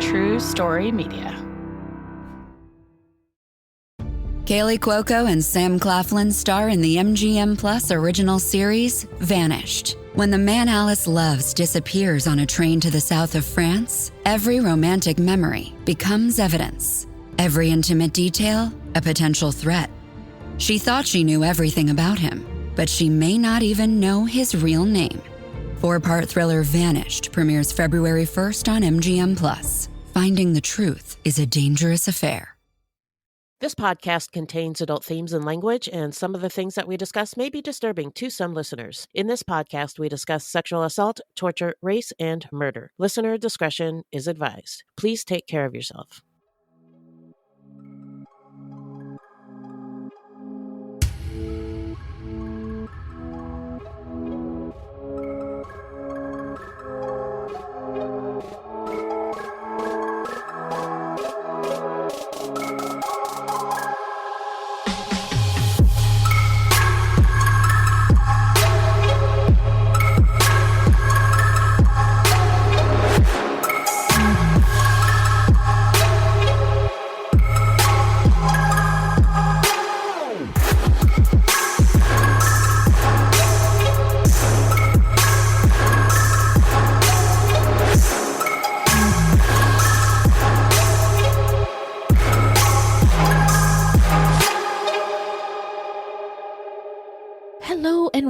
True Story Media. Kaylee Cuoco and Sam Claflin star in the MGM Plus original series, Vanished. When the man Alice loves disappears on a train to the south of France, every romantic memory becomes evidence. Every intimate detail, a potential threat. She thought she knew everything about him, but she may not even know his real name. 4-part thriller Vanished premieres February 1st on MGM Plus. Finding the truth is a dangerous affair. This podcast contains adult themes and language, and some of the things that we discuss may be disturbing to some listeners. In this podcast, we discuss sexual assault, torture, race, and murder. Listener discretion is advised. Please take care of yourself.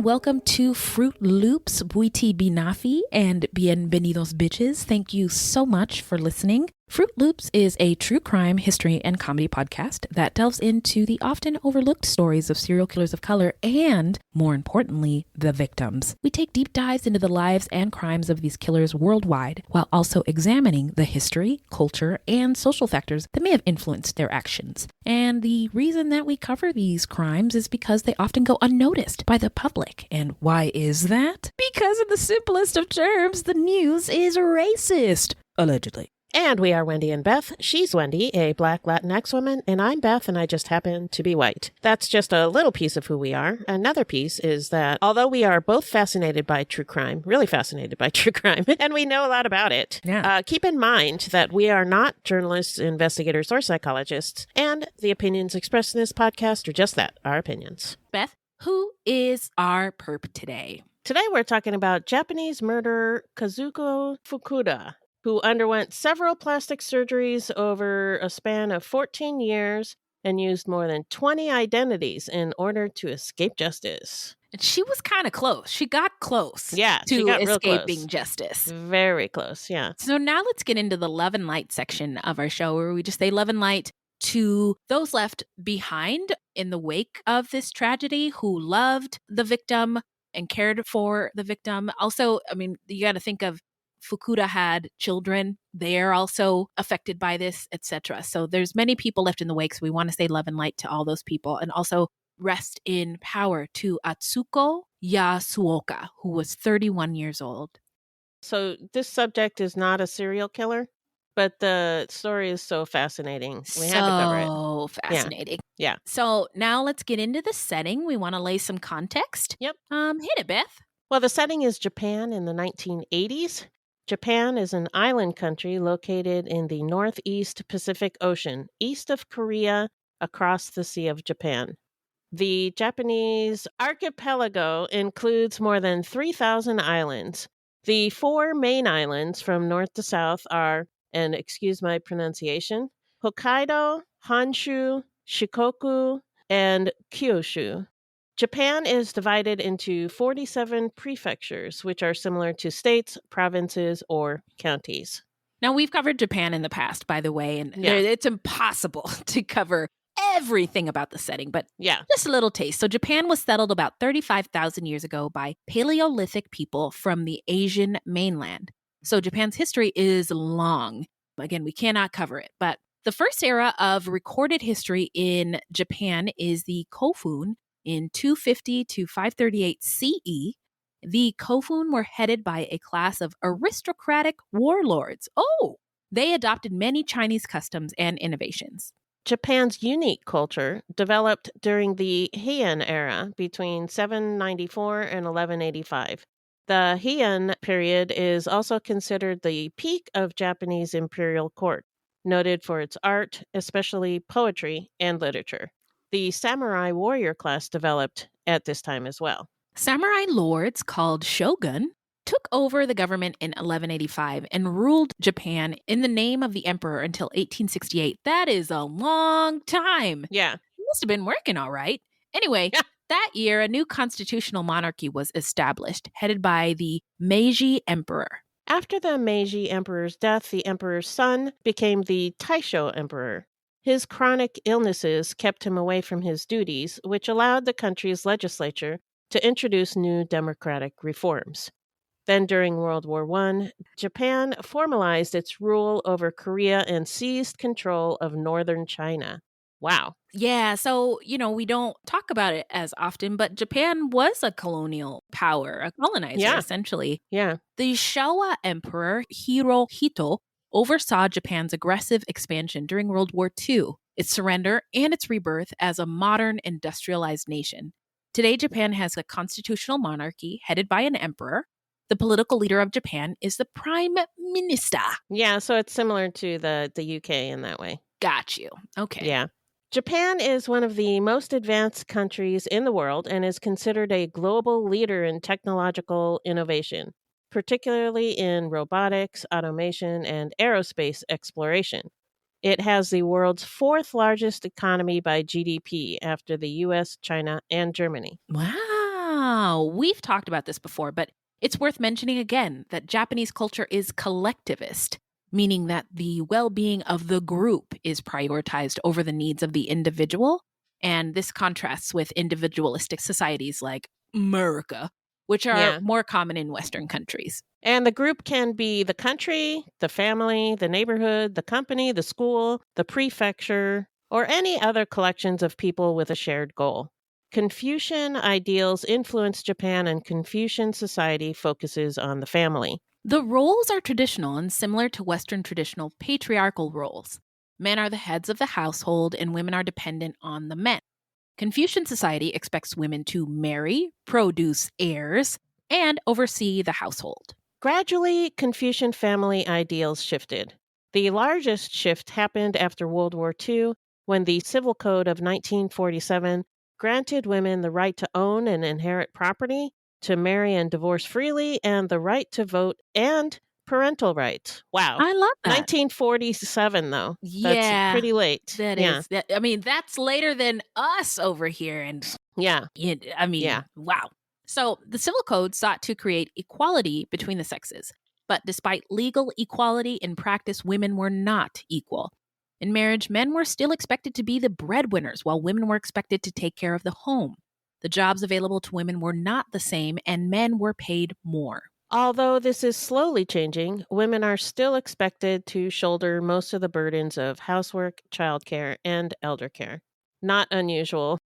Welcome to Fruitloops Binafi and Bienvenidos Bitches. Thank you so much for listening. Fruitloops is a true crime, history, and comedy podcast that delves into the often overlooked stories of serial killers of color and, more importantly, the victims. We take deep dives into the lives and crimes of these killers worldwide while also examining the history, culture, and social factors that may have influenced their actions. And the reason that we cover these crimes is because they often go unnoticed by the public. And why is that? Because in the simplest of terms, the news is racist. Allegedly. And we are Wendy and Beth. She's Wendy, a Black Latinx woman, and I'm Beth, and I just happen to be white. That's just a little piece of who we are. Another piece is that although we are both fascinated by true crime, really fascinated by true crime, and we know a lot about it, keep in mind that we are not journalists, investigators, or psychologists, and the opinions expressed in this podcast are just that, our opinions. Beth, who is our perp today? Today we're talking about Japanese murderer Kazuko Fukuda, who underwent several plastic surgeries over a span of 14 years and used more than 20 identities in order to escape justice. And she was kind of close. She got close she got escaping justice. Very close, yeah. So now let's get into the love and light section of our show, where we just say love and light to those left behind in the wake of this tragedy who loved the victim and cared for the victim. Also, I mean, you got to think of Fukuda had children. They are also affected by this, etc. So there's many people left in the wake. So we want to say love and light to all those people, and also rest in power to Atsuko Yasuoka, who was 31 years old. So this subject is not a serial killer, but the story is so fascinating. We had to cover it. So fascinating. Yeah. So now let's get into the setting. We want to lay some context. Yep. Hit it, Beth. Well, the setting is Japan in the 1980s. Japan is an island country located in the Northeast Pacific Ocean, east of Korea, across the Sea of Japan. The Japanese archipelago includes more than 3,000 islands. The 4 main islands from north to south are, and excuse my pronunciation, Hokkaido, Honshu, Shikoku, and Kyushu. Japan is divided into 47 prefectures, which are similar to states, provinces, or counties. Now, we've covered Japan in the past, by the way, and it's impossible to cover everything about the setting, but just a little taste. So Japan was settled about 35,000 years ago by Paleolithic people from the Asian mainland. So Japan's history is long. Again, we cannot cover it, but the first era of recorded history in Japan is the Kofun, in 250 to 538 CE, the Kofun were headed by a class of aristocratic warlords. Oh, they adopted many Chinese customs and innovations. Japan's unique culture developed during the Heian era between 794 and 1185. The Heian period is also considered the peak of Japanese imperial court, noted for its art, especially poetry and literature. The samurai warrior class developed at this time as well. Samurai lords called shogun took over the government in 1185 and ruled Japan in the name of the emperor until 1868. That is a long time. Yeah. He must have been working all right. Anyway, that year, a new constitutional monarchy was established, headed by the Meiji Emperor. After the Meiji Emperor's death, the emperor's son became the Taisho Emperor. His chronic illnesses kept him away from his duties, which allowed the country's legislature to introduce new democratic reforms. Then, during World War I, Japan formalized its rule over Korea and seized control of northern China. Wow. Yeah, so, we don't talk about it as often, but Japan was a colonial power, a colonizer, essentially. Yeah. The Showa Emperor Hirohito oversaw Japan's aggressive expansion during World War II, its surrender, and its rebirth as a modern industrialized nation. Today, Japan has a constitutional monarchy headed by an emperor. The political leader of Japan is the prime minister. Yeah, so it's similar to the UK in that way. Got you. Okay. Yeah. Japan is one of the most advanced countries in the world and is considered a global leader in technological innovation, particularly in robotics, automation, and aerospace exploration. It has the world's fourth largest economy by GDP after the US, China, and Germany. Wow. We've talked about this before, but it's worth mentioning again that Japanese culture is collectivist, meaning that the well-being of the group is prioritized over the needs of the individual. And this contrasts with individualistic societies like America, which are more common in Western countries. And the group can be the country, the family, the neighborhood, the company, the school, the prefecture, or any other collections of people with a shared goal. Confucian ideals influence Japan, and Confucian society focuses on the family. The roles are traditional and similar to Western traditional patriarchal roles. Men are the heads of the household, and women are dependent on the men. Confucian society expects women to marry, produce heirs, and oversee the household. Gradually, Confucian family ideals shifted. The largest shift happened after World War II, when the Civil Code of 1947 granted women the right to own and inherit property, to marry and divorce freely, and the right to vote and parental rights. Wow. I love that. 1947, though. Yeah. That's pretty late. That is. I mean, that's later than us over here. And wow. So the Civil Code sought to create equality between the sexes. But despite legal equality in practice, women were not equal. In marriage, men were still expected to be the breadwinners, while women were expected to take care of the home. The jobs available to women were not the same, and men were paid more. Although this is slowly changing, women are still expected to shoulder most of the burdens of housework, childcare, and elder care. Not unusual.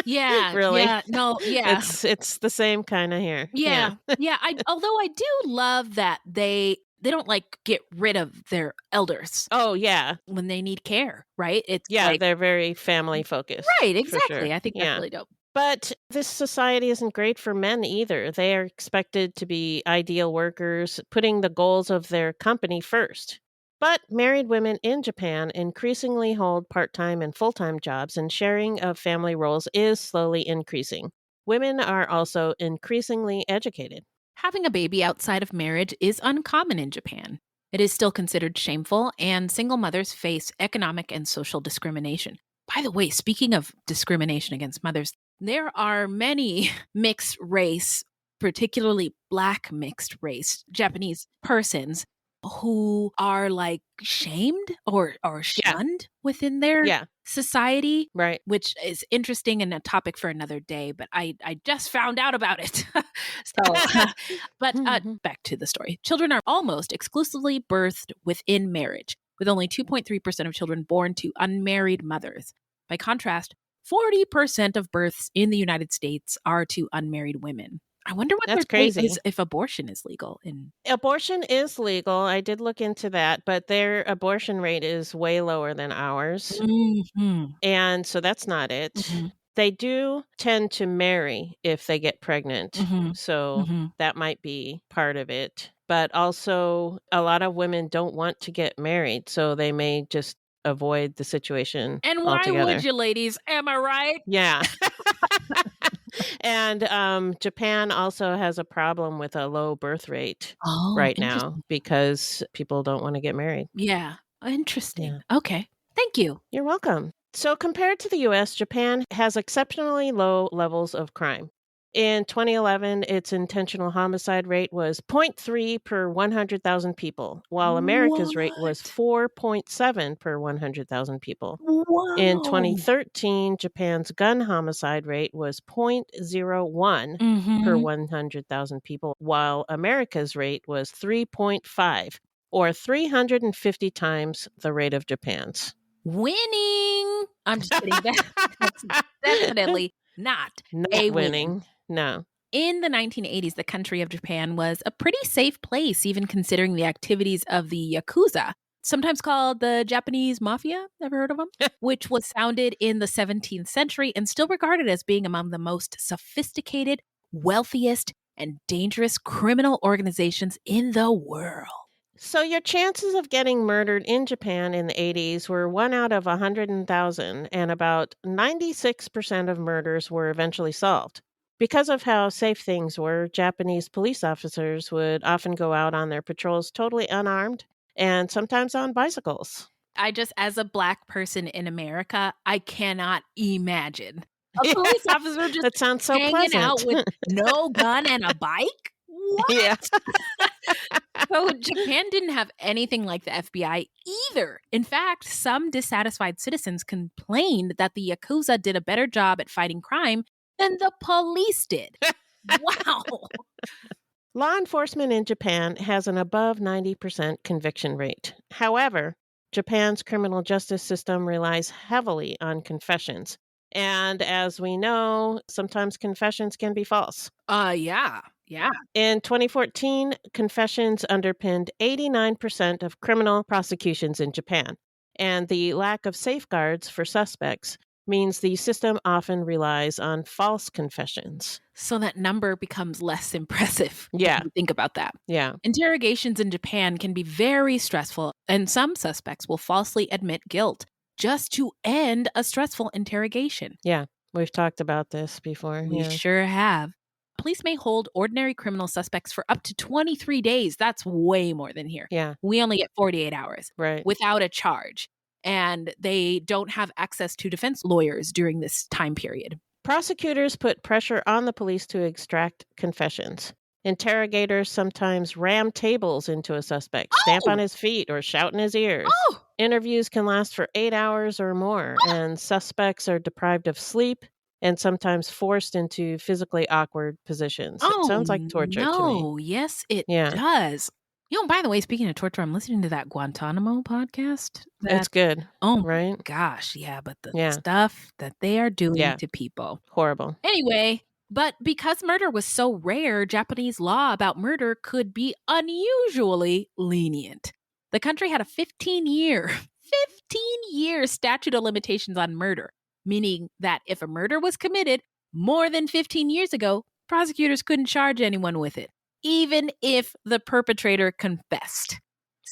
Yeah, really. Yeah, no, yeah. It's the same kind of here. Yeah. Although I do love that they don't get rid of their elders. Oh, yeah. When they need care, right? It's they're very family focused. Right, exactly. Sure. I think that's really dope. But this society isn't great for men either. They are expected to be ideal workers, putting the goals of their company first. But married women in Japan increasingly hold part-time and full-time jobs, and sharing of family roles is slowly increasing. Women are also increasingly educated. Having a baby outside of marriage is uncommon in Japan. It is still considered shameful, and single mothers face economic and social discrimination. By the way, speaking of discrimination against mothers, there are many mixed race, particularly Black mixed race Japanese persons who are shamed or shunned within their society, right? Which is interesting and a topic for another day, but I just found out about it. But back to the story. Children are almost exclusively birthed within marriage, with only 2.3% of children born to unmarried mothers. By contrast, 40% of births in the United States are to unmarried women. I wonder what That's their take crazy. is if abortion is legal. Abortion is legal. I did look into that, but their abortion rate is way lower than ours. Mm-hmm. And so that's not it. Mm-hmm. They do tend to marry if they get pregnant. Mhm. So Mhm. that might be part of it. But also, a lot of women don't want to get married, so they may just avoid the situation And why altogether. would you, ladies? Am I right? Yeah. And Japan also has a problem with a low birth rate Oh, right now interesting. because people don't want to get married. Yeah. Interesting. Yeah. Okay. Thank you. You're welcome. So, compared to the US, Japan has exceptionally low levels of crime. In 2011, its intentional homicide rate was 0.3 per 100,000 people, while America's rate was What? 4.7 per 100,000 people. In Wow. 2013, Japan's gun homicide rate was 0.01 per Mhm. 100,000 people, while America's rate was 3.5, or 350 times the rate of Japan's. Winning. I'm just kidding. That's definitely not Not a win. winning. No. In the 1980s, the country of Japan was a pretty safe place, even considering the activities of the Yakuza, sometimes called the Japanese Mafia. Ever heard of them? Which was founded in the 17th century and still regarded as being among the most sophisticated, wealthiest, and dangerous criminal organizations in the world. So your chances of getting murdered in Japan in the 80s were 1 out of 100,000, and about 96% of murders were eventually solved. Because of how safe things were, Japanese police officers would often go out on their patrols totally unarmed and sometimes on bicycles. As a Black person in America, I cannot imagine a police officer just That sounds so hanging out pleasant. with no gun and a bike? What? Yeah. So Japan didn't have anything like the FBI either. In fact, some dissatisfied citizens complained that the Yakuza did a better job at fighting crime than the police did. Wow. Law enforcement in Japan has an above 90% conviction rate. However, Japan's criminal justice system relies heavily on confessions. And as we know, sometimes confessions can be false. Yeah. In 2014, confessions underpinned 89% of criminal prosecutions in Japan. And the lack of safeguards for suspects means the system often relies on false confessions. So that number becomes less impressive Yeah. when you think about that. Yeah. Interrogations in Japan can be very stressful, and some suspects will falsely admit guilt just to end a stressful interrogation. Yeah. We've talked about this before. We Yeah. sure have. Police may hold ordinary criminal suspects for up to 23 days. That's way more than here. Yeah. We only get 48 hours Right. without a charge. And they don't have access to defense lawyers during this time period. Prosecutors put pressure on the police to extract confessions. Interrogators sometimes ram tables into a suspect, stamp on his feet, or shout in his ears. Oh! Interviews can last for 8 hours or more, and suspects are deprived of sleep and sometimes forced into physically awkward positions. It sounds like torture to me. No. Yes, it Yeah. does. By the way, speaking of torture, I'm listening to that Guantanamo podcast. It's good, Oh my right? gosh, yeah, but the Yeah. stuff that they are doing Yeah. to people. Horrible. Anyway, but because murder was so rare, Japanese law about murder could be unusually lenient. The country had a 15-year statute of limitations on murder, meaning that if a murder was committed more than 15 years ago, prosecutors couldn't charge anyone with it, even if the perpetrator confessed.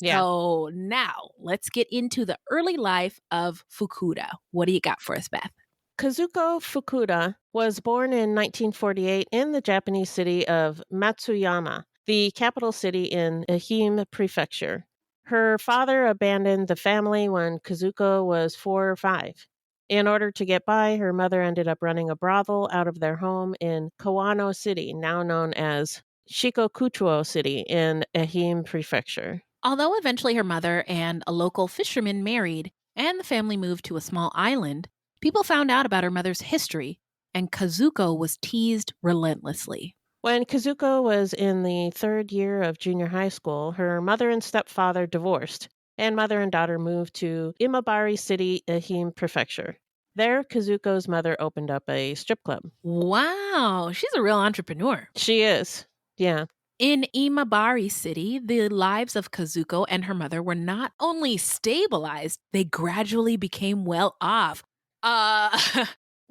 Yeah. So now let's get into the early life of Fukuda. What do you got for us, Beth? Kazuko Fukuda was born in 1948 in the Japanese city of Matsuyama, the capital city in Ehime Prefecture. Her father abandoned the family when Kazuko was 4 or 5. In order to get by, her mother ended up running a brothel out of their home in Kawano City, now known as Shikokuchuo City in Ehime Prefecture. Although eventually her mother and a local fisherman married and the family moved to a small island, people found out about her mother's history, and Kazuko was teased relentlessly. When Kazuko was in the 3rd year of junior high school, her mother and stepfather divorced, and mother and daughter moved to Imabari City, Ehime Prefecture. There, Kazuko's mother opened up a strip club. Wow, she's a real entrepreneur. She is. Yeah. In Imabari City, the lives of Kazuko and her mother were not only stabilized, they gradually became well off.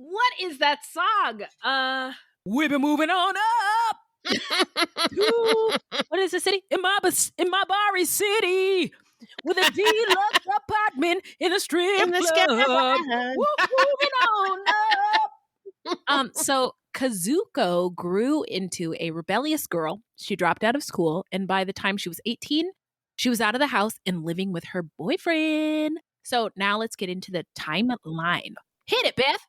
What is that song? We've been moving on up to, what is the city? In my Bari city, with a deluxe apartment in a strip In the club. sky. Moving on up. So Kazuko grew into a rebellious girl. She dropped out of school, and by the time she was 18, she was out of the house and living with her boyfriend. So now let's get into the timeline. Hit it, Beth.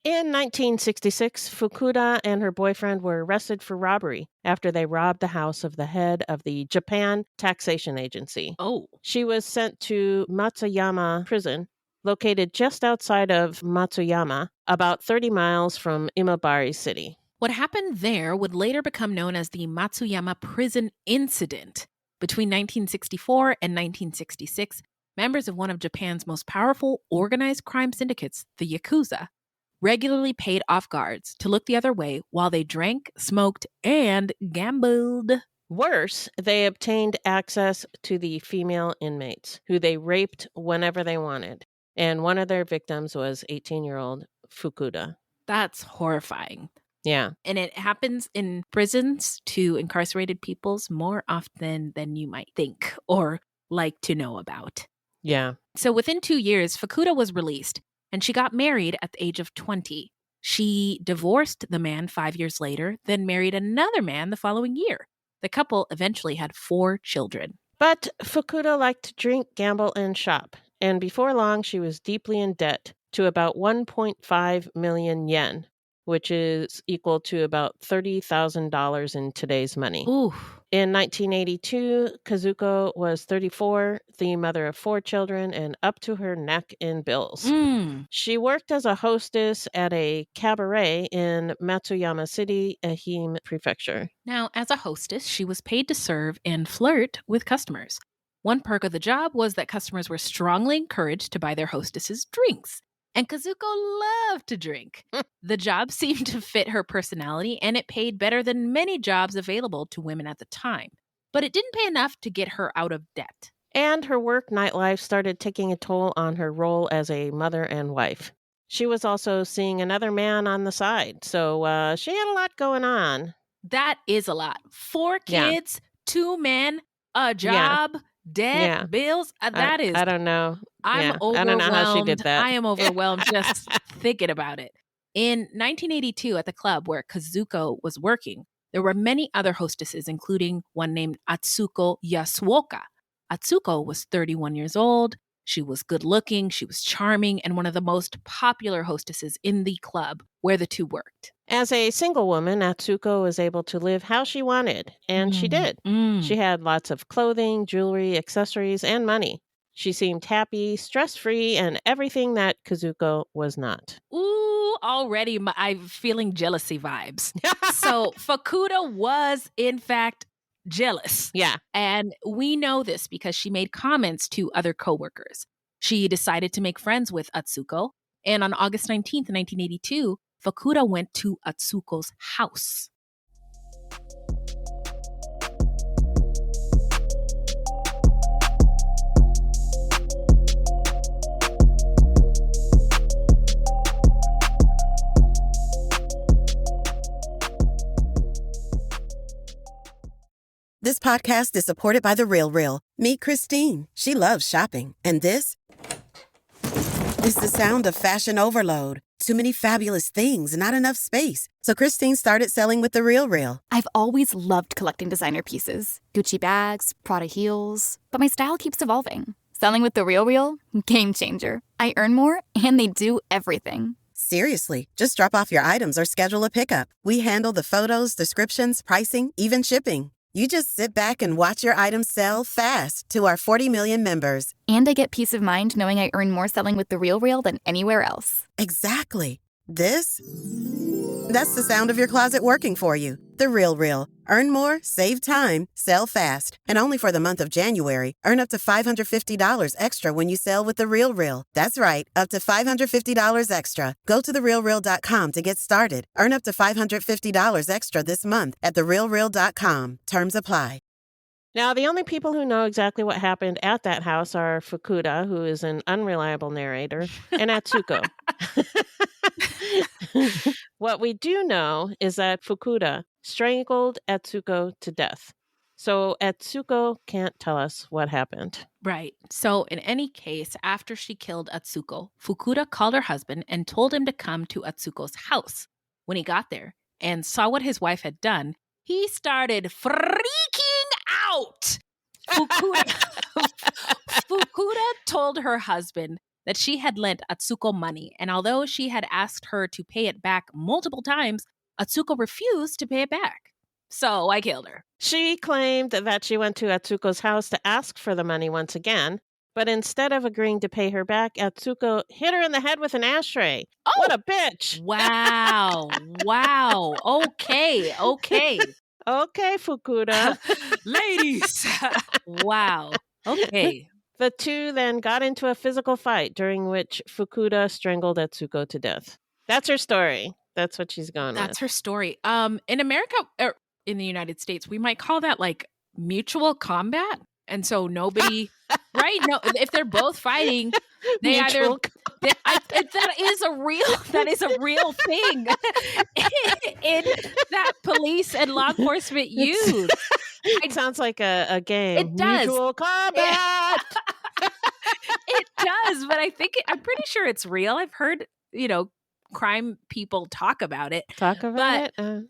In 1966, Fukuda and her boyfriend were arrested for robbery after they robbed the house of the head of the Japan Taxation Agency. Oh. She was sent to Matsuyama Prison, located just outside of Matsuyama, about 30 miles from Imabari City. What happened there would later become known as the Matsuyama Prison Incident. Between 1964 and 1966, members of one of Japan's most powerful organized crime syndicates, the Yakuza, regularly paid off guards to look the other way while they drank, smoked, and gambled. Worse, they obtained access to the female inmates, who they raped whenever they wanted. And one of their victims was 18-year-old Fukuda. That's horrifying. Yeah. And it happens in prisons to incarcerated peoples more often than you might think or like to know about. Yeah. So within 2 years, Fukuda was released, and she got married at the age of 20. She divorced the man 5 years later, then married another man the following year. The couple eventually had 4 children. But Fukuda liked to drink, gamble, and shop. And before long, she was deeply in debt to about 1.5 million yen, which is equal to about $30,000 in today's money. Ooh. In 1982, Kazuko was 34, the mother of 4 children, and up to her neck in bills. She worked as a hostess at a cabaret in Matsuyama City, Ehime Prefecture. Now, as a hostess, she was paid to serve and flirt with customers. One perk of the job was that customers were strongly encouraged to buy their hostesses drinks. And Kazuko loved to drink. The job seemed to fit her personality, and it paid better than many jobs available to women at the time. But it didn't pay enough to get her out of debt. And her work nightlife started taking a toll on her role as a mother and wife. She was also seeing another man on the side, so she had a lot going on. That is a lot. 4 kids, 2 men, a job, debt, bills. That is... I don't know. I'm overwhelmed. I don't know how she did that. I am overwhelmed just thinking about it. In 1982, at the club where Kazuko was working, there were many other hostesses, including one named Atsuko Yasuoka. Atsuko was 31 years old. She was good looking, she was charming, and one of the most popular hostesses in the club where the two worked. As a single woman, Atsuko was able to live how she wanted, and she did. She had lots of clothing, jewelry, accessories, and money. She seemed happy, stress-free, and everything that Kazuko was not. Ooh, already I'm feeling jealousy vibes. So Fukuda was, in fact, jealous. Yeah. And we know this because she made comments to other coworkers. She decided to make friends with Atsuko. And on August 19th, 1982, Fukuda went to Atsuko's house. This podcast is supported by The RealReal. Meet Christine. She loves shopping. And this is the sound of fashion overload. Too many fabulous things, not enough space. So Christine started selling with The RealReal. I've always loved collecting designer pieces. Gucci bags, Prada heels. But my style keeps evolving. Selling with The RealReal? Game changer. I earn more, and they do everything. Seriously, just drop off your items or schedule a pickup. We handle the photos, descriptions, pricing, even shipping. You just sit back and watch your items sell fast to our 40 million members. And I get peace of mind knowing I earn more selling with The RealReal than anywhere else. Exactly. That's the sound of your closet working for you. The RealReal. Earn more, save time, sell fast. And only for the month of January, earn up to $550 extra when you sell with The RealReal. That's right, up to $550 extra. Go to therealreal.com to get started. Earn up to $550 extra this month at therealreal.com. Terms apply. Now, the only people who know exactly what happened at that house are Fukuda, who is an unreliable narrator, and Atsuko. What we do know is that Fukuda strangled Atsuko to death. So Atsuko can't tell us what happened. Right. So, in any case, after she killed Atsuko, Fukuda called her husband and told him to come to Atsuko's house. When he got there and saw what his wife had done, he started freaking out. Fukuda told her husband that she had lent Atsuko money, and although she had asked her to pay it back multiple times, Atsuko refused to pay it back. So I killed her. She claimed that she went to Atsuko's house to ask for the money once again, but instead of agreeing to pay her back, Atsuko hit her in the head with an ashtray. Oh! What a bitch! Wow. Wow. Okay. Okay, Fukuda. Ladies. Wow. Okay. The two then got into a physical fight during which Fukuda strangled Atsuko to death. That's her story. That's what she's going with. That's her story. In America, or in the United States, we might call that like mutual combat. And so nobody, right? No, if they're both fighting, they Mutual that is a real thing in that police and law enforcement use. It sounds like a game. It does. Mutual combat. It does, but I'm pretty sure it's real. I've heard, crime people talk about it.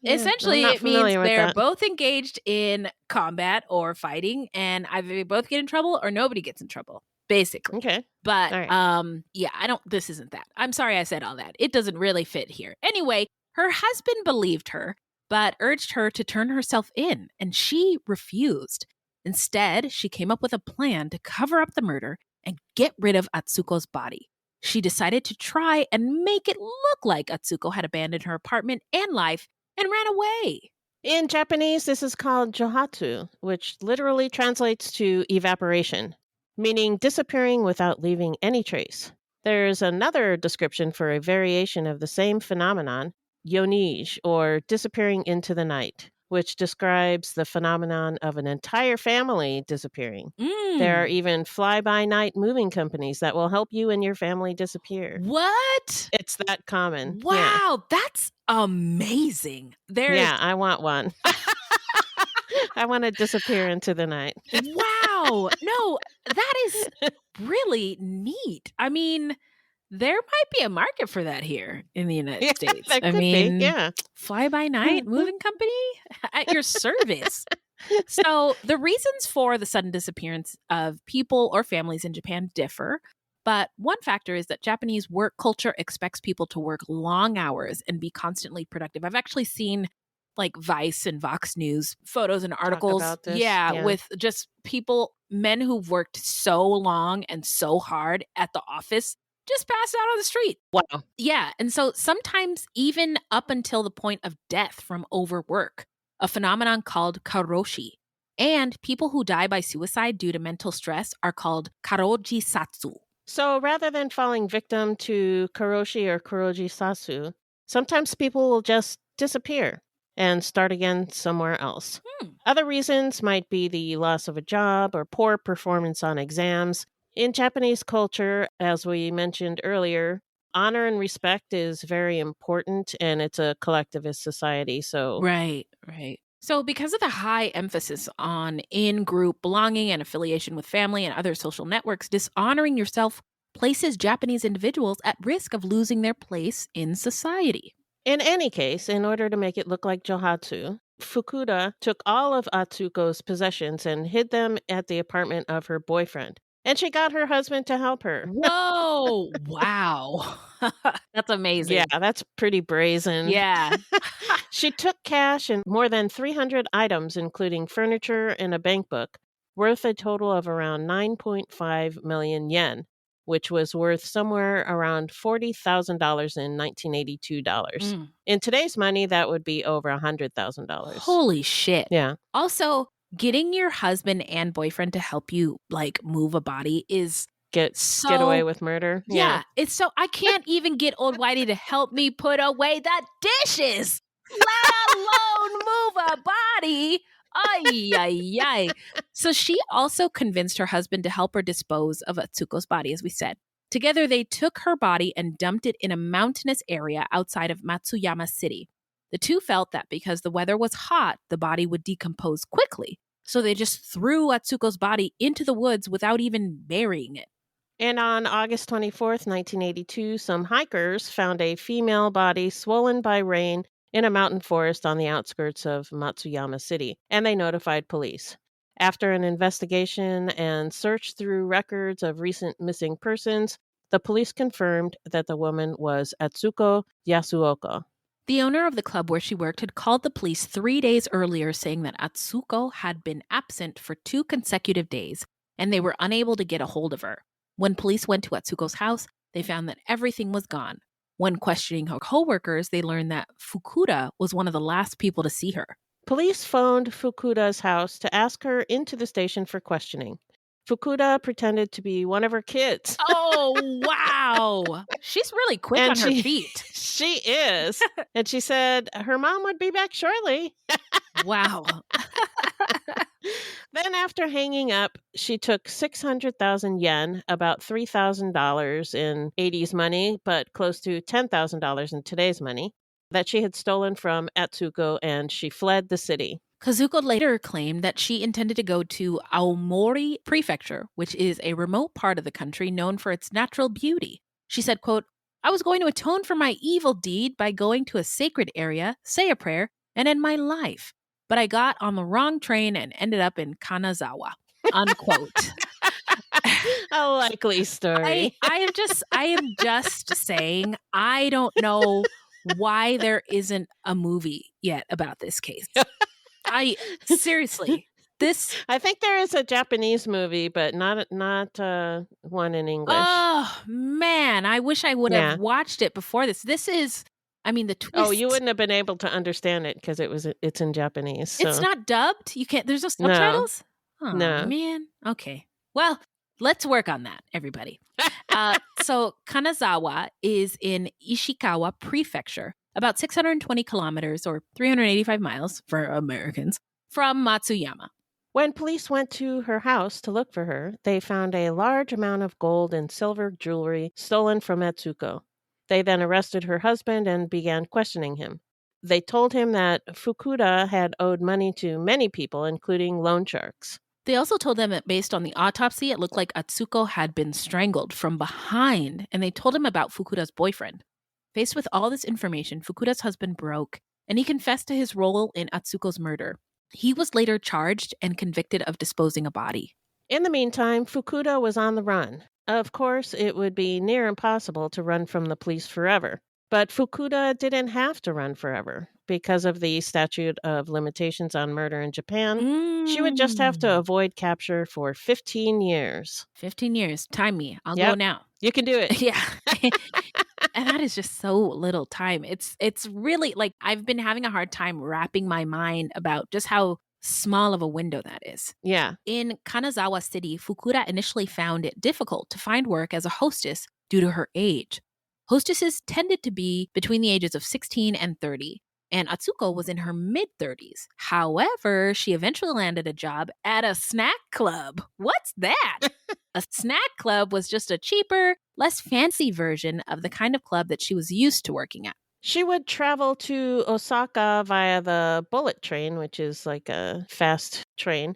Essentially, it means they're both engaged in combat or fighting, and either they both get in trouble or nobody gets in trouble, basically. Okay. But, right. this isn't that. I'm sorry I said all that. It doesn't really fit here. Anyway, her husband believed her, but urged her to turn herself in, and she refused. Instead, she came up with a plan to cover up the murder and get rid of Atsuko's body. She decided to try and make it look like Atsuko had abandoned her apartment and life and ran away. In Japanese, this is called johatsu, which literally translates to evaporation, meaning disappearing without leaving any trace. There's another description for a variation of the same phenomenon, yonij, or disappearing into the night, which describes the phenomenon of an entire family disappearing. There are even fly-by-night moving companies that will help you and your family disappear. What? It's that common. Wow, that's amazing. I want one. I want to disappear into the night. Wow. No, that is really neat. I mean, there might be a market for that here in the United States. There could be. Fly-by-night moving company at your service. So the reasons for the sudden disappearance of people or families in Japan differ. But one factor is that Japanese work culture expects people to work long hours and be constantly productive. I've actually seen like Vice and Vox News photos and articles. About this. With just men who've worked so long and so hard at the office just passed out on the street. Wow. Yeah. And so sometimes even up until the point of death from overwork, a phenomenon called karoshi. And people who die by suicide due to mental stress are called karoji satsu. So rather than falling victim to karoshi or karoji satsu, sometimes people will just disappear and start again somewhere else. Other reasons might be the loss of a job or poor performance on exams. In Japanese culture, as we mentioned earlier, honor and respect is very important, and it's a collectivist society. So Right. So because of the high emphasis on in-group belonging and affiliation with family and other social networks, dishonoring yourself places Japanese individuals at risk of losing their place in society. In any case, in order to make it look like johatsu, Fukuda took all of Atsuko's possessions and hid them at the apartment of her boyfriend. And she got her husband to help her. Whoa. Wow. That's amazing. Yeah, that's pretty brazen. Yeah. She took cash and more than 300 items, including furniture and a bank book, worth a total of around 9.5 million yen, which was worth somewhere around $40,000 in 1982 dollars. In today's money, that would be over $100,000. Holy shit. Yeah. Also, getting your husband and boyfriend to help you move a body is get away with murder. Yeah. It's so I can't even get old Whitey to help me put away the dishes, let alone move a body. Ay, ay, ay. So she also convinced her husband to help her dispose of Atsuko's body, as we said. Together, they took her body and dumped it in a mountainous area outside of Matsuyama City. The two felt that because the weather was hot, the body would decompose quickly. So they just threw Atsuko's body into the woods without even burying it. And on August 24th, 1982, some hikers found a female body swollen by rain in a mountain forest on the outskirts of Matsuyama City, and they notified police. After an investigation and search through records of recent missing persons, the police confirmed that the woman was Atsuko Yasuoka. The owner of the club where she worked had called the police 3 days earlier saying that Atsuko had been absent for 2 consecutive days, and they were unable to get a hold of her. When police went to Atsuko's house, they found that everything was gone. When questioning her coworkers, they learned that Fukuda was one of the last people to see her. Police phoned Fukuda's house to ask her into the station for questioning. Fukuda pretended to be one of her kids. Oh, wow. She's really quick on her feet. She is. And she said her mom would be back shortly. Wow. Then after hanging up, she took 600,000 yen, about $3,000 in 80s money, but close to $10,000 in today's money, that she had stolen from Atsuko, and she fled the city. Kazuko later claimed that she intended to go to Aomori Prefecture, which is a remote part of the country known for its natural beauty. She said, quote, "I was going to atone for my evil deed by going to a sacred area, say a prayer, and end my life. But I got on the wrong train and ended up in Kanazawa," unquote. A likely story. I am just saying, I don't know why there isn't a movie yet about this case. Seriously, I think there is a Japanese movie, but not one in English. Oh man, I wish I would have watched it before this. This is, the twist. Oh, you wouldn't have been able to understand it because it's in Japanese. So. It's not dubbed? You can't, there's no subtitles? No. Oh, No. Man. Okay. Well, let's work on that, everybody. So Kanazawa is in Ishikawa Prefecture, about 620 kilometers or 385 miles for Americans from Matsuyama. When police went to her house to look for her, they found a large amount of gold and silver jewelry stolen from Atsuko. They then arrested her husband and began questioning him. They told him that Fukuda had owed money to many people, including loan sharks. They also told them that based on the autopsy, it looked like Atsuko had been strangled from behind, and they told him about Fukuda's boyfriend. Faced with all this information, Fukuda's husband broke, and he confessed to his role in Atsuko's murder. He was later charged and convicted of disposing a body. In the meantime, Fukuda was on the run. Of course, it would be near impossible to run from the police forever. But Fukuda didn't have to run forever. Because of the statute of limitations on murder in Japan, she would just have to avoid capture for 15 years. 15 years. Time me. I'll go now. You can do it. Yeah. And that is just so little time. It's really like I've been having a hard time wrapping my mind about just how small of a window that is. Yeah. In Kanazawa City, Fukuda initially found it difficult to find work as a hostess due to her age. Hostesses tended to be between the ages of 16 and 30, and Atsuko was in her mid-30s. However, she eventually landed a job at a snack club. What's that? A snack club was just a cheaper, less fancy version of the kind of club that she was used to working at. She would travel to Osaka via the bullet train, which is like a fast train,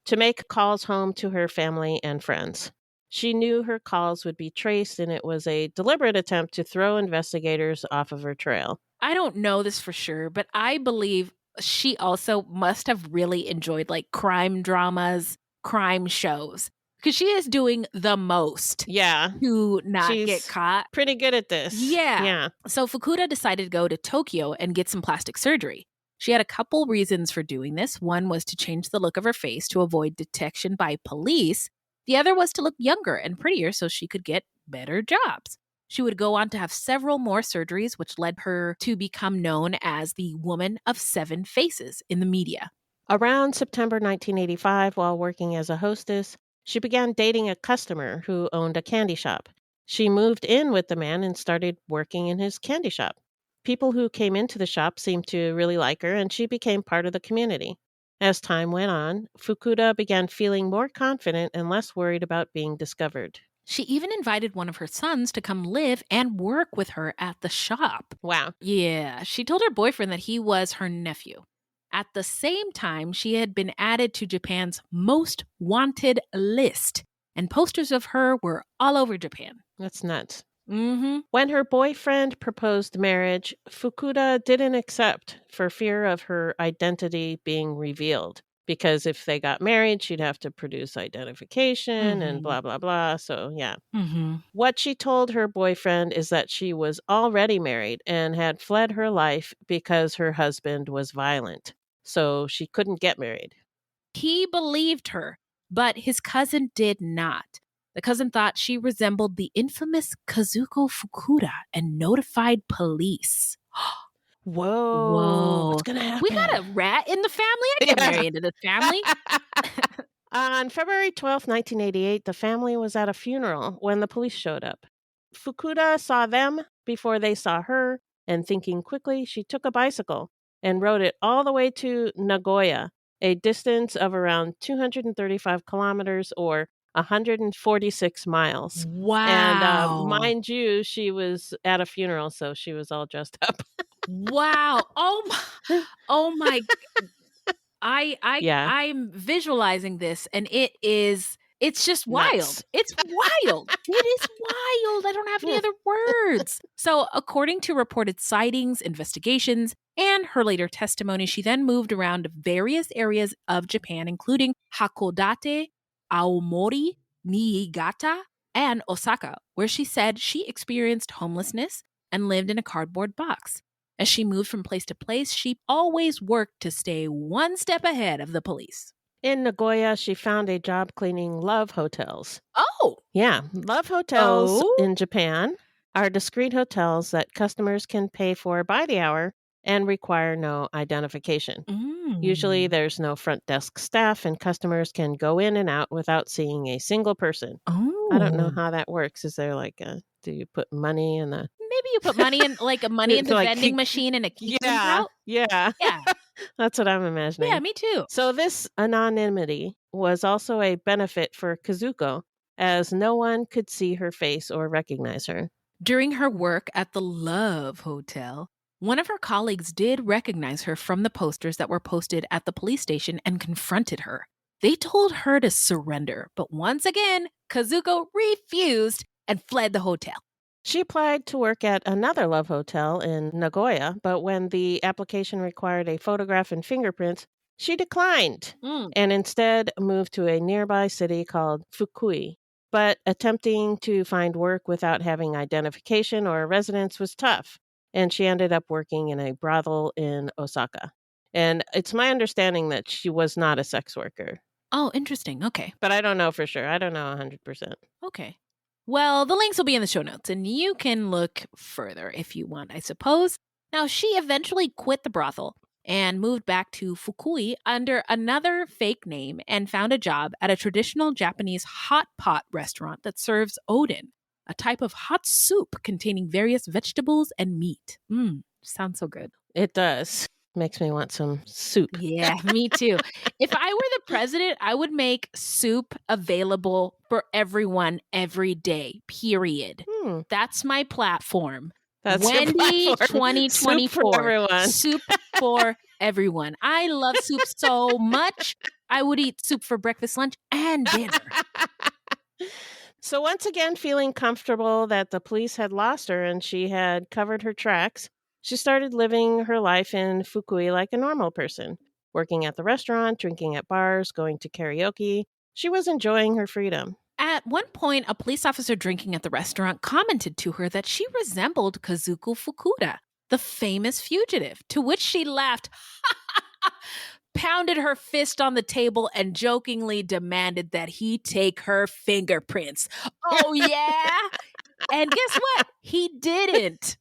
to make calls home to her family and friends. She knew her calls would be traced, and it was a deliberate attempt to throw investigators off of her trail. I don't know this for sure, but I believe she also must have really enjoyed like crime dramas, crime shows, because she is doing the most to not get caught. Pretty good at this. Yeah. So Fukuda decided to go to Tokyo and get some plastic surgery. She had a couple reasons for doing this. One was to change the look of her face to avoid detection by police. The other was to look younger and prettier so she could get better jobs. She would go on to have several more surgeries, which led her to become known as the Woman of Seven Faces in the media. Around September 1985, while working as a hostess, she began dating a customer who owned a candy shop. She moved in with the man and started working in his candy shop. People who came into the shop seemed to really like her, and she became part of the community. As time went on, Fukuda began feeling more confident and less worried about being discovered. She even invited one of her sons to come live and work with her at the shop. Wow. Yeah, she told her boyfriend that he was her nephew. At the same time, she had been added to Japan's most wanted list, and posters of her were all over Japan. That's nuts. Mm-hmm. When her boyfriend proposed marriage, Fukuda didn't accept for fear of her identity being revealed. Because if they got married, she'd have to produce identification and blah, blah, blah. So, yeah. Mm-hmm. What she told her boyfriend is that she was already married and had fled her life because her husband was violent. So she couldn't get married. He believed her, but his cousin did not. The cousin thought she resembled the infamous Kazuko Fukuda and notified police. Whoa. What's going to happen? We got a rat in the family? I can marry into the family. On February 12th, 1988, the family was at a funeral when the police showed up. Fukuda saw them before they saw her, and thinking quickly, she took a bicycle and rode it all the way to Nagoya, a distance of around 235 kilometers or 146 miles. Wow. And mind you, she was at a funeral, so she was all dressed up. Wow. Oh my. I'm visualizing this, and it's just wild. Nuts. It's wild. It is wild. I don't have any other words. So according to reported sightings, investigations, and her later testimony, she then moved around various areas of Japan, including Hakodate, Aomori, Niigata, and Osaka, where she said she experienced homelessness and lived in a cardboard box. As she moved from place to place, she always worked to stay one step ahead of the police. In Nagoya, she found a job cleaning love hotels. Oh! Yeah, love hotels in Japan are discreet hotels that customers can pay for by the hour and require no identification. Usually there's no front desk staff and customers can go in and out without seeing a single person. I don't know how that works. Is there do you put money in the... Maybe you put money in the vending machine and a key comes out? Yeah. That's what I'm imagining. Yeah, me too. So this anonymity was also a benefit for Kazuko, as no one could see her face or recognize her. During her work at the Love Hotel, one of her colleagues did recognize her from the posters that were posted at the police station and confronted her. They told her to surrender, but once again, Kazuko refused and fled the hotel. She applied to work at another love hotel in Nagoya, but when the application required a photograph and fingerprints, she declined and instead moved to a nearby city called Fukui. But attempting to find work without having identification or residence was tough, and she ended up working in a brothel in Osaka. And it's my understanding that she was not a sex worker. Oh, interesting. Okay. But I don't know for sure. I don't know 100%. Okay. Well, the links will be in the show notes, and you can look further if you want, I suppose. Now, she eventually quit the brothel and moved back to Fukui under another fake name and found a job at a traditional Japanese hot pot restaurant that serves oden, a type of hot soup containing various vegetables and meat. Sounds so good. It does. Makes me want some soup. Yeah, me too. If I were the president, I would make soup available for everyone every day, period. That's my platform. That's Wendy your platform. 2024. Soup for everyone. Soup for everyone. I love soup so much. I would eat soup for breakfast, lunch, and dinner. So once again, feeling comfortable that the police had lost her and she had covered her tracks, she started living her life in Fukui like a normal person, working at the restaurant, drinking at bars, going to karaoke. She was enjoying her freedom. At one point, a police officer drinking at the restaurant commented to her that she resembled Kazuko Fukuda, the famous fugitive, to which she laughed, pounded her fist on the table, and jokingly demanded that he take her fingerprints. Oh, yeah? And guess what? He didn't.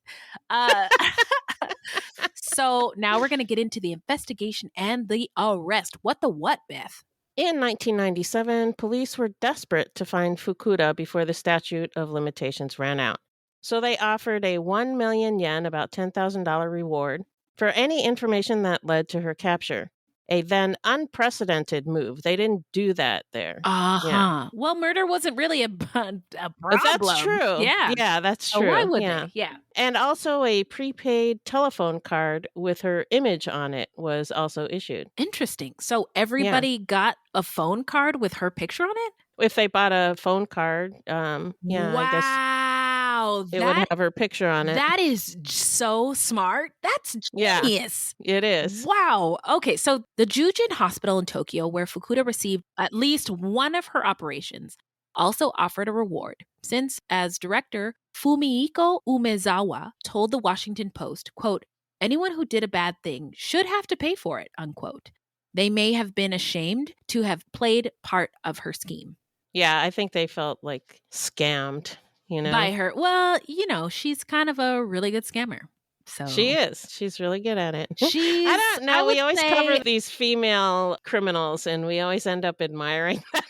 So now we're going to get into the investigation and the arrest. What the what, Beth? In 1997, police were desperate to find Fukuda before the statute of limitations ran out. So they offered a 1 million yen, about $10,000 reward, for any information that led to her capture. a then unprecedented move. They didn't do that there. Yeah. Well, murder wasn't really a problem. That's true. Yeah. Yeah, that's So true. why would yeah. they? Yeah. And also a prepaid telephone card with her image on it was also issued. Interesting. So everybody got a phone card with her picture on it? If they bought a phone card, I guess Wow. it would have her picture on it. That is so smart. That's Yeah. genius. It is. Wow. Okay, so the Jujin Hospital in Tokyo, where Fukuda received at least one of her operations, also offered a reward, since, as director, Fumihiko Umezawa told the Washington Post, quote, anyone who did a bad thing should have to pay for it, unquote. They may have been ashamed to have played part of her scheme. Yeah, I think they felt like scammed, By her. Well, she's kind of a really good scammer. So She is. She's really good at it. She's, I don't know. We always say, cover these female criminals and we always end up admiring them.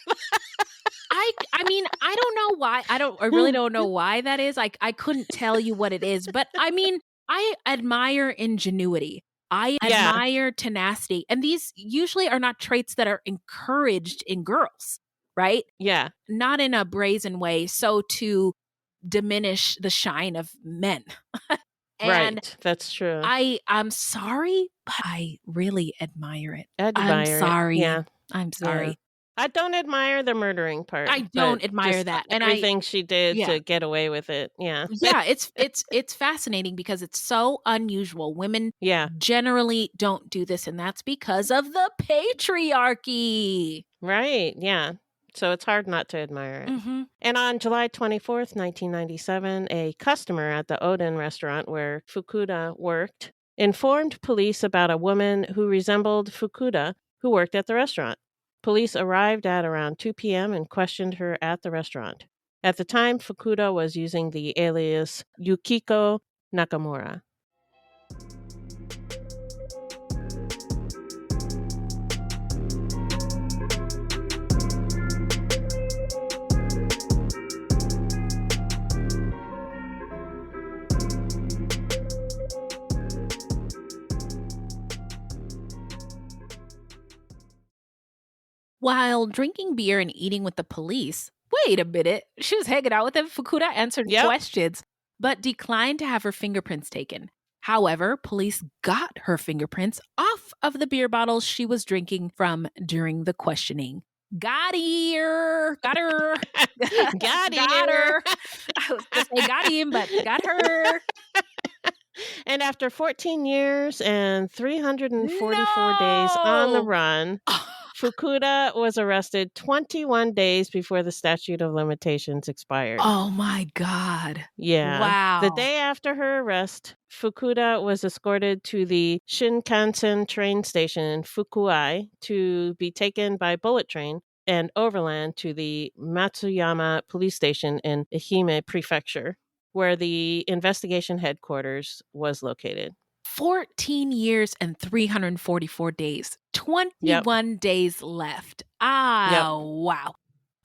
I mean, I don't know why. I really don't know why that is. I couldn't tell you what it is, but I mean, I admire ingenuity. I admire tenacity. And these usually are not traits that are encouraged in girls, right? Yeah. Not in a brazen way. So to diminish the shine of men. And right. That's true. I'm sorry, but I really admire it. I'm sorry. Yeah. I'm sorry. Yeah. I don't admire the murdering part. I don't admire that. And everything she did to get away with it. Yeah. Yeah, it's fascinating because it's so unusual. Women generally don't do this, and that's because of the patriarchy. Right. Yeah. So it's hard not to admire it. Mm-hmm. And on July 24th, 1997, a customer at the Oden restaurant where Fukuda worked informed police about a woman who resembled Fukuda who worked at the restaurant. Police arrived at around 2 p.m. and questioned her at the restaurant. At the time, Fukuda was using the alias Yukiko Nakamura. While drinking beer and eating with the police, wait a minute, she was hanging out with them. Fukuda answered questions, but declined to have her fingerprints taken. However, police got her fingerprints off of the beer bottles she was drinking from during the questioning. Got her. Got her. Got her. I was going to say got him, but got her. And after 14 years and 344 days on the run, Fukuda was arrested 21 days before the statute of limitations expired. Oh my God. Yeah. Wow. The day after her arrest, Fukuda was escorted to the Shinkansen train station in Fukuai to be taken by bullet train and overland to the Matsuyama police station in Ehime Prefecture, where the investigation headquarters was located. 14 years and 344 days. 21 days left. Wow.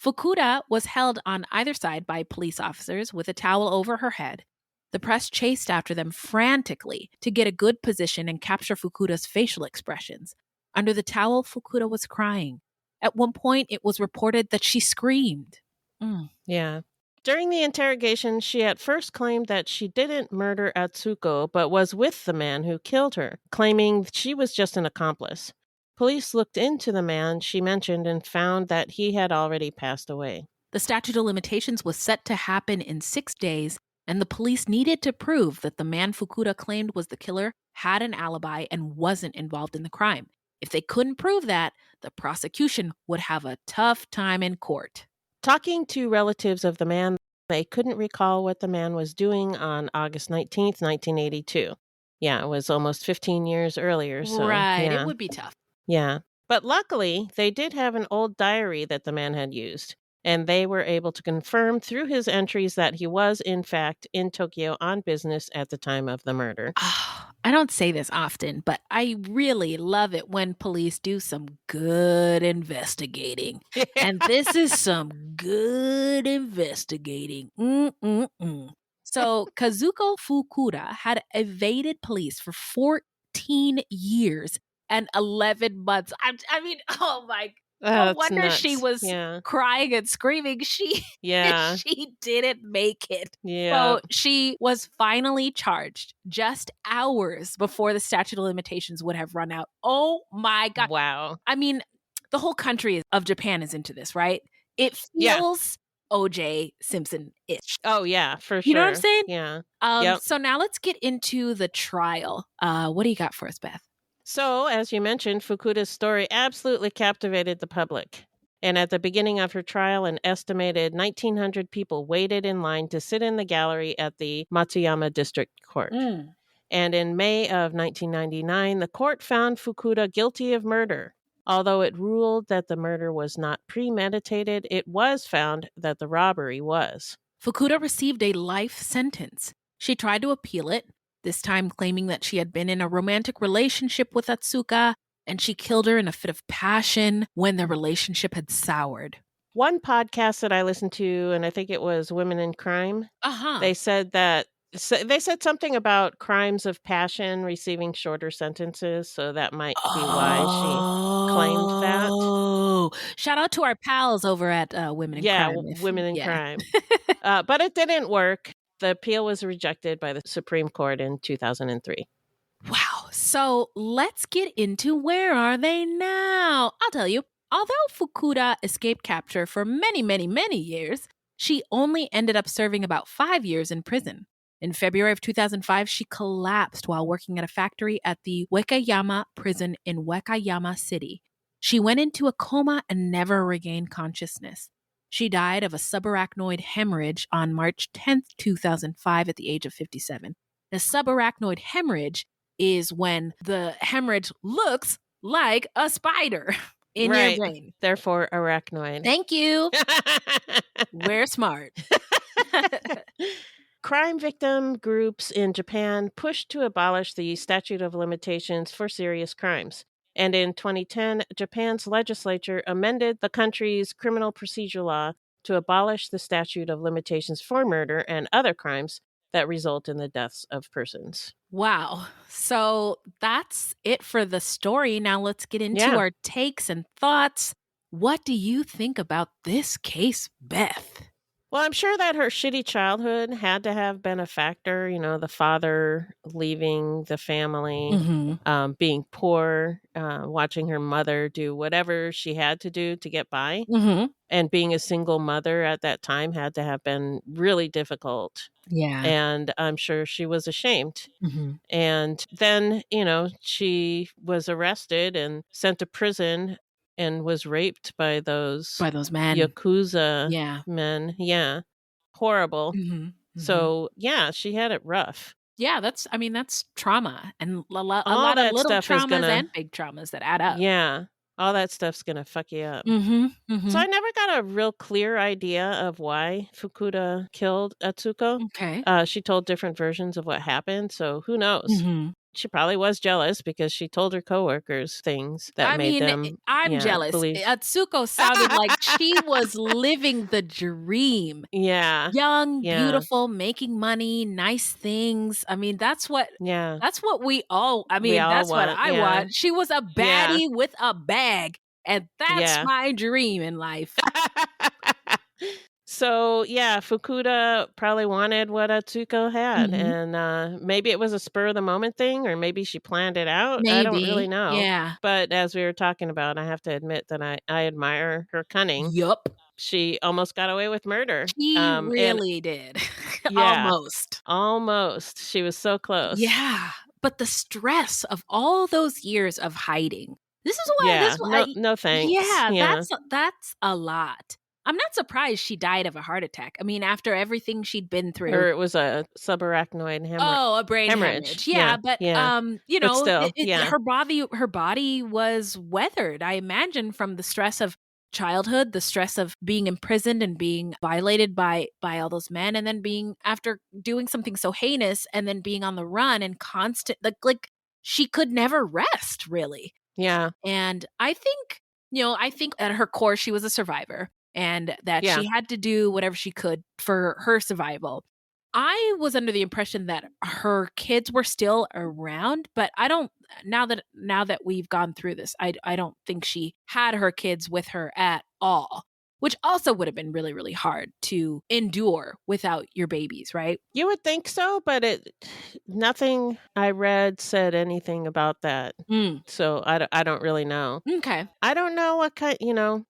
Fukuda was held on either side by police officers with a towel over her head. The press chased after them frantically to get a good position and capture Fukuda's facial expressions. Under the towel, Fukuda was crying. At one point, it was reported that she screamed. Yeah. During the interrogation, she at first claimed that she didn't murder Atsuko, but was with the man who killed her, claiming she was just an accomplice. Police looked into the man she mentioned and found that he had already passed away. The statute of limitations was set to happen in 6 days, and the police needed to prove that the man Fukuda claimed was the killer had an alibi and wasn't involved in the crime. If they couldn't prove that, the prosecution would have a tough time in court. Talking to relatives of the man, they couldn't recall what the man was doing on August 19th, 1982. Yeah, it was almost 15 years earlier. So, right, yeah. It would be tough. Yeah. But luckily, they did have an old diary that the man had used, and they were able to confirm through his entries that he was, in fact, in Tokyo on business at the time of the murder. I don't say this often, but I really love it when police do some good investigating. And this is some good investigating. So Kazuko Fukuda had evaded police for 14 years and 11 months. I mean, oh my, no That's wonder she nuts. was Yeah. crying and screaming. Yeah. She didn't make it. Yeah. So she was finally charged just hours before the statute of limitations would have run out. Oh my God. Wow. I mean, the whole country of Japan is into this, right? It Yeah. feels OJ Simpson-ish. Oh, yeah, for sure. You know what I'm saying? Yeah. Yep. So now let's get into the trial. What do you got for us, Beth? So, as you mentioned, Fukuda's story absolutely captivated the public. And at the beginning of her trial, an estimated 1,900 people waited in line to sit in the gallery at the Matsuyama District Court. And in May of 1999, the court found Fukuda guilty of murder. Although it ruled that the murder was not premeditated, it was found that the robbery was. Fukuda received a life sentence. She tried to appeal it, this time claiming that she had been in a romantic relationship with Atsuka, and she killed her in a fit of passion when the relationship had soured. One podcast that I listened to, and I think it was Women in Crime, they said that they said something about crimes of passion receiving shorter sentences, so that might be why she claimed that. Oh, shout out to our pals over at Women in Crime. Women in Crime. But it didn't work. The appeal was rejected by the Supreme Court in 2003. Wow. So let's get into where are they now? I'll tell you, although Fukuda escaped capture for many, many, many years, she only ended up serving about 5 years in prison. In February of 2005, she collapsed while working at a factory at the Wakayama prison in Wakayama City. She went into a coma and never regained consciousness. She died of a subarachnoid hemorrhage on March 10th, 2005 at the age of 57. The subarachnoid hemorrhage is when the hemorrhage looks like a spider in your brain. Therefore, arachnoid. Thank you. We're smart. Crime victim groups in Japan pushed to abolish the statute of limitations for serious crimes. And in 2010, Japan's legislature amended the country's criminal procedure law to abolish the statute of limitations for murder and other crimes that result in the deaths of persons. Wow. So that's it for the story. Now let's get into our takes and thoughts. What do you think about this case, Beth? Well, I'm sure that her shitty childhood had to have been a factor. You know, the father leaving the family, being poor, watching her mother do whatever she had to do to get by. And being a single mother at that time had to have been really difficult. Yeah. And I'm sure she was ashamed. And then, you know, she was arrested and sent to prison and was raped by those men. Yakuza men. Yeah. Horrible. So, yeah, she had it rough. Yeah, that's trauma. And a lot of little traumas and big traumas that add up. Yeah. All that stuff's going to fuck you up. So I never got a real clear idea of why Fukuda killed Atsuko. Okay. She told different versions of what happened, so who knows? She probably was jealous because she told her coworkers things that made them. I'm jealous. Believe. Atsuko sounded like she was living the dream. Yeah. Young, beautiful, making money, nice things. I mean, that's what we all, that's what I want. She was a baddie with a bag. And that's my dream in life. So, yeah, Fukuda probably wanted what Atsuko had. And maybe it was a spur of the moment thing, or maybe she planned it out. Maybe. I don't really know. Yeah. But as we were talking about, I have to admit that I admire her cunning. Yup. She almost got away with murder. She really did. Almost. She was so close. Yeah. But the stress of all those years of hiding. This is why. No thanks. Yeah, that's a lot. I'm not surprised she died of a heart attack. I mean, after everything she'd been through. Or it was a subarachnoid hemorrhage. Oh, a brain hemorrhage. Yeah, but you know, but still, her body was weathered. I imagine from the stress of childhood, the stress of being imprisoned and being violated by all those men, and then being after doing something so heinous, and then being on the run and constant like she could never rest, really. Yeah, and I think at her core she was a survivor. And that she had to do whatever she could for her survival. I was under the impression that her kids were still around, but I don't, now that we've gone through this, I don't think she had her kids with her at all, which also would have been really, really hard to endure without your babies, right? You would think so, but nothing I read said anything about that. So I don't really know. Okay. I don't know what kind,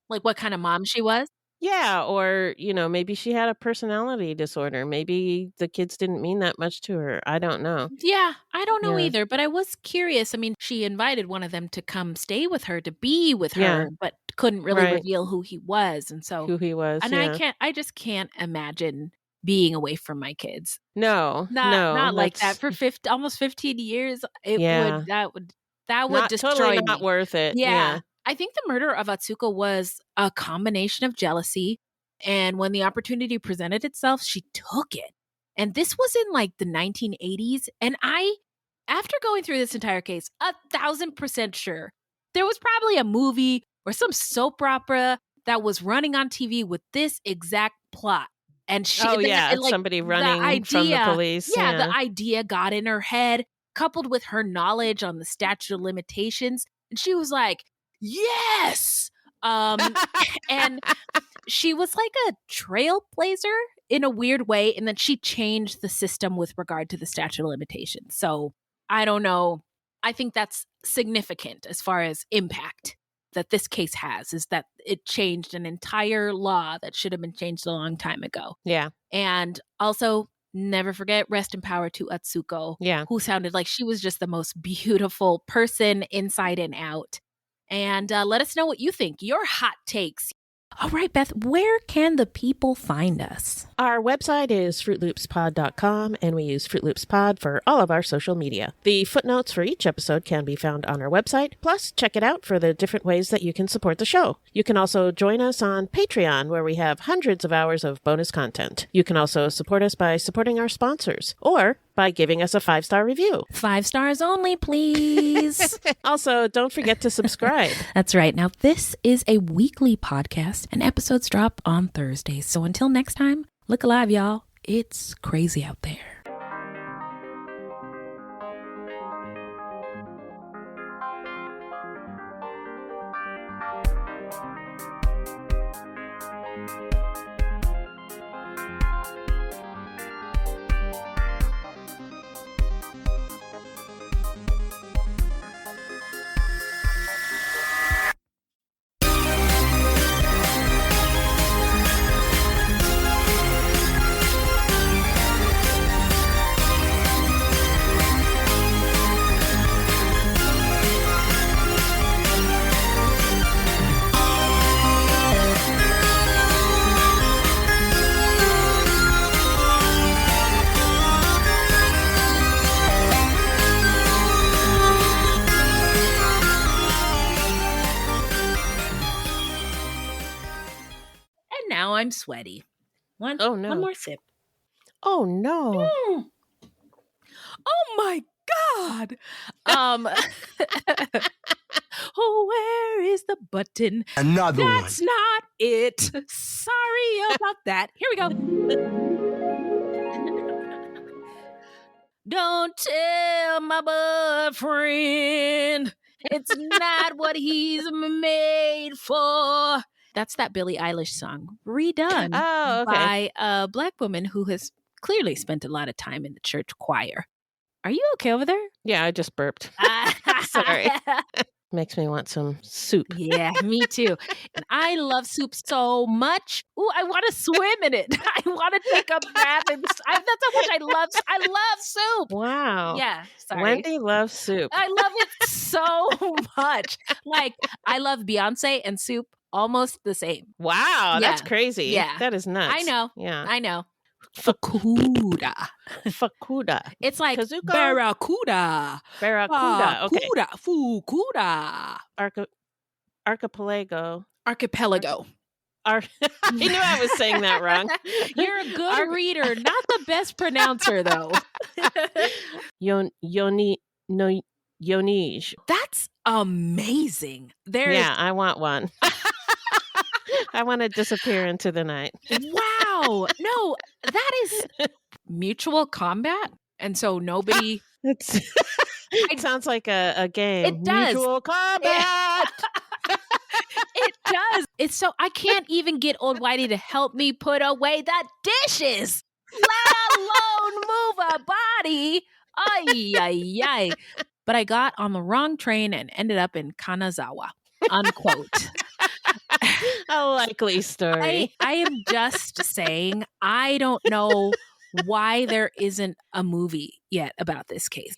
Like what kind of mom she was? Yeah, or, maybe she had a personality disorder. Maybe the kids didn't mean that much to her. I don't know. Yeah, I don't know Yeah. either, but I was curious. I mean, she invited one of them to come stay with her, to be with her, Yeah. but couldn't really Right. reveal who he was. And so, Who he was. and Yeah. I just can't imagine being away from my kids. No, Not like that that's for almost 15 years. It Yeah. would, that would not destroy totally me. not worth it. Yeah. I think the murder of Atsuko was a combination of jealousy, and when the opportunity presented itself, she took it. And this was in like the 1980s. And after going through this entire case, 1,000% sure there was probably a movie or some soap opera that was running on TV with this exact plot. And she, somebody running from the police. Yeah, the idea got in her head, coupled with her knowledge on the statute of limitations. And she was like, yes. And she was like a trailblazer in a weird way. And then she changed the system with regard to the statute of limitations. So I don't know. I think that's significant as far as impact that this case has, is that it changed an entire law that should have been changed a long time ago. Yeah. And also, never forget, rest in power to Atsuko, who sounded like she was just the most beautiful person inside and out. And let us know what you think, your hot takes. All right, Beth, where can the people find us? Our website is fruitloopspod.com, and we use Fruit Loops Pod for all of our social media. The footnotes for each episode can be found on our website. Plus, check it out for the different ways that you can support the show. You can also join us on Patreon, where we have hundreds of hours of bonus content. You can also support us by supporting our sponsors, or by giving us a 5-star review. 5 stars only, please. Also, don't forget to subscribe. That's right. Now, this is a weekly podcast, and episodes drop on Thursdays. So until next time, look alive, y'all. It's crazy out there. I'm sweaty. One more sip. Oh no. Oh my God. Oh, where is the button? Another one. That's not it. Sorry about that. Here we go. Don't tell my boyfriend it's not what he's made for. That's that Billie Eilish song, redone by a Black woman who has clearly spent a lot of time in the church choir. Are you okay over there? Yeah, I just burped. Sorry. Makes me want some soup. Yeah, me too. And I love soup so much. Ooh, I want to swim in it. I want to take a bath. That's how much I love soup. Wow. Yeah, sorry. Wendy loves soup. I love it so much. Like, I love Beyonce and soup almost the same. Wow, that's crazy. Yeah. That is nuts. I know. Yeah. I know. Fukuda. It's like Kazuko? Barracuda. Okay. Fukuda. Archipelago. Archipelago. I knew I was saying that wrong. You're a good reader, not the best pronouncer, though. Yonij. That's amazing. I want one. I want to disappear into the night. Wow. No, that is mutual combat. And so nobody... It sounds like a game. It does. Mutual combat. It does. It's so I can't even get old Whitey to help me put away the dishes, let alone move a body. Ay, ay, ay. But I got on the wrong train and ended up in Kanazawa. Unquote. A likely story. I am just saying, I don't know why there isn't a movie yet about this case.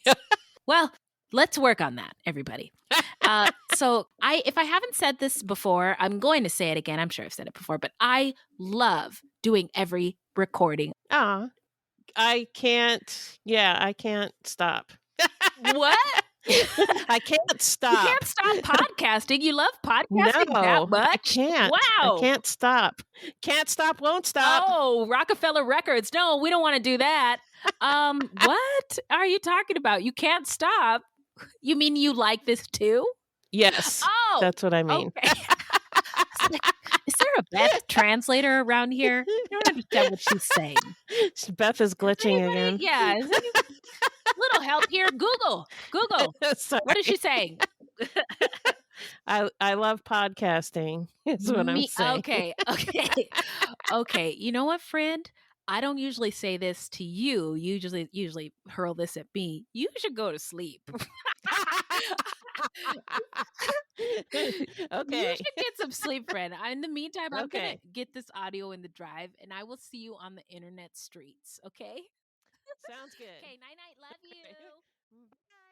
Well, let's work on that, everybody. So if I haven't said this before, I'm going to say it again. I'm sure I've said it before, but I love doing every recording. I can't stop. What? I can't stop. You can't stop podcasting. You love podcasting that much? I can't. Wow. I can't stop. Can't stop, won't stop. Oh, Rockefeller Records. No, we don't want to do that. What are you talking about? You can't stop. You mean you like this too? Yes. Oh, that's what I mean. Okay. Is there a Beth translator around here? I don't understand what she's saying. Beth is glitching again. Yeah. Little help here. Google. What is she saying? I love podcasting. Is what I'm saying. Okay. You know what, friend? I don't usually say this to you. You usually hurl this at me. You should go to sleep. Okay. You should get some sleep, friend. In the meantime, I'm going to get this audio in the drive, and I will see you on the internet streets, okay? Sounds good. Okay, night-night. Love you. Bye.